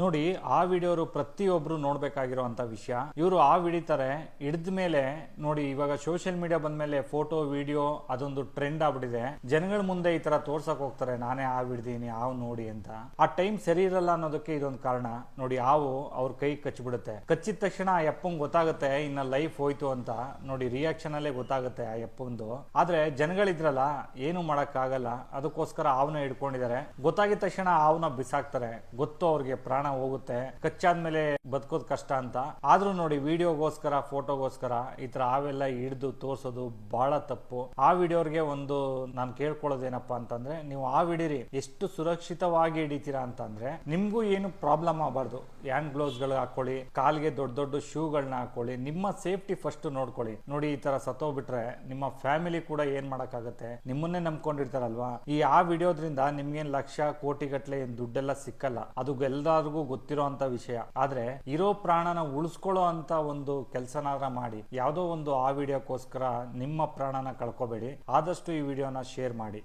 ನೋಡಿ ಆ ವಿಡಿಯೋ ಪ್ರತಿಯೊಬ್ರು ನೋಡ್ಬೇಕಾಗಿರುವಂತ ವಿಷಯ. ಇವರು ಆ ಹಿಡಿತಾರೆ, ಹಿಡಿದ ಮೇಲೆ ನೋಡಿ ಇವಾಗ ಸೋಷಿಯಲ್ ಮೀಡಿಯಾ ಬಂದ್ಮೇಲೆ ಫೋಟೋ ವಿಡಿಯೋ ಅದೊಂದು ಟ್ರೆಂಡ್ ಆಗ್ಬಿಟ್ಟಿದೆ. ಜನಗಳ ಮುಂದೆ ಈ ತರ ತೋರ್ಸಕ್ ಹೋಗ್ತಾರೆ, ನಾನೇ ಹಾವು ಹಿಡ್ದೀನಿ, ಹಾವು ನೋಡಿ ಅಂತ. ಆ ಟೈಮ್ ಸರಿ ಇರಲ್ಲ ಅನ್ನೋದಕ್ಕೆ ಇದೊಂದು ಕಾರಣ. ನೋಡಿ ಹಾವು ಅವ್ರ ಕೈ ಕಚ್ಚಿಬಿಡುತ್ತೆ. ಕಚ್ಚಿದ ತಕ್ಷಣ ಆ ಯಪ್ಪಂಗ್ ಗೊತ್ತಾಗುತ್ತೆ ಇನ್ನ ಲೈಫ್ ಹೋಯ್ತು ಅಂತ. ನೋಡಿ ರಿಯಾಕ್ಷನ್ ಅಲ್ಲೇ ಗೊತ್ತಾಗುತ್ತೆ ಆ ಯಪ್ಪಂದು. ಆದ್ರೆ ಜನಗಳಿದ್ರಲ್ಲ, ಏನು ಮಾಡಕ್ ಆಗಲ್ಲ, ಅದಕ್ಕೋಸ್ಕರ ಹಾವನ್ನ ಹಿಡ್ಕೊಂಡಿದ್ದಾರೆ. ಗೊತ್ತಾಗಿದ ತಕ್ಷಣ ಹಾವನ್ನ ಬಿಸಾಕ್ತಾರೆ. ಗೊತ್ತು ಅವ್ರಿಗೆ ಪ್ರಾಣ ಹೋಗುತ್ತೆ, ಕಚ್ಚಾದ್ಮೇಲೆ ಬದುಕೋದ್ ಕಷ್ಟ ಅಂತ. ಆದ್ರೂ ನೋಡಿ ವಿಡಿಯೋಗೋಸ್ಕರ ಫೋಟೋಗೋಸ್ಕರ ಈ ತರ ಹಾವೆಲ್ಲ ಹಿಡಿದು ತೋರ್ಸೋದು ಬಹಳ ತಪ್ಪು. ಆ ವಿಡಿಯೋರ್ಗೆ ಒಂದು ನಾನು ಕೇಳ್ಕೊಳ್ಳೋದೇನಪ್ಪಾ ಅಂತಂದ್ರೆ, ನೀವು ಆ ಹಿಡೀರಿ, ಎಷ್ಟು ಸುರಕ್ಷಿತವಾಗಿ ಹಿಡಿತೀರಾ ಅಂತಂದ್ರೆ ನಿಮ್ಗೂ ಏನು ಪ್ರಾಬ್ಲಮ್ ಆಗಬಾರ್ದು. ಹ್ಯಾಂಡ್ ಗ್ಲೌಸ್ ಗಳು ಹಾಕೊಳ್ಳಿ, ಕಾಲ್ಗೆ ದೊಡ್ಡ ದೊಡ್ಡ ಶೂಗಳನ್ನ ಹಾಕೊಳ್ಳಿ, ನಿಮ್ಮ ಸೇಫ್ಟಿ ಫಸ್ಟ್ ನೋಡ್ಕೊಳ್ಳಿ. ನೋಡಿ ಈ ತರ ಸತ್ತೋಗ್ಬಿಟ್ರೆ ನಿಮ್ಮ ಫ್ಯಾಮಿಲಿ ಕೂಡ ಏನ್ ಮಾಡಕ್ಕಾಗತ್ತೆ, ನಿಮ್ಮನ್ನೇ ನಂಬ್ಕೊಂಡಿರ್ತಾರಲ್ವಾ. ಈ ಆ ವಿಡಿಯೋದ್ರಿಂದ ನಿಮ್ಗೇನ್ ಲಕ್ಷ ಕೋಟಿ ಗಟ್ಲೆ ಏನ್ ದುಡ್ಡೆಲ್ಲ ಸಿಕ್ಕಲ್ಲ, ಅದು ಎಲ್ಲರಿಗೂ ಗೊತ್ತಿರೋ ಅಂತ ವಿಷಯ. ಆದ್ರೆ ಇರೋ ಪ್ರಾಣನ ಉಳಿಸ್ಕೊಳ್ಳೋ ಅಂತ ಒಂದು ಕೆಲಸನಾರ ಮಾಡಿ. ಯಾವುದೋ ಒಂದು ಆ ವಿಡಿಯೋಕ್ಕೋಸ್ಕರ ನಿಮ್ಮ ಪ್ರಾಣನ ಕಳ್ಕೊಬೇಡಿ. ಆದಷ್ಟು ಈ ವಿಡಿಯೋನ ಶೇರ್ ಮಾಡಿ.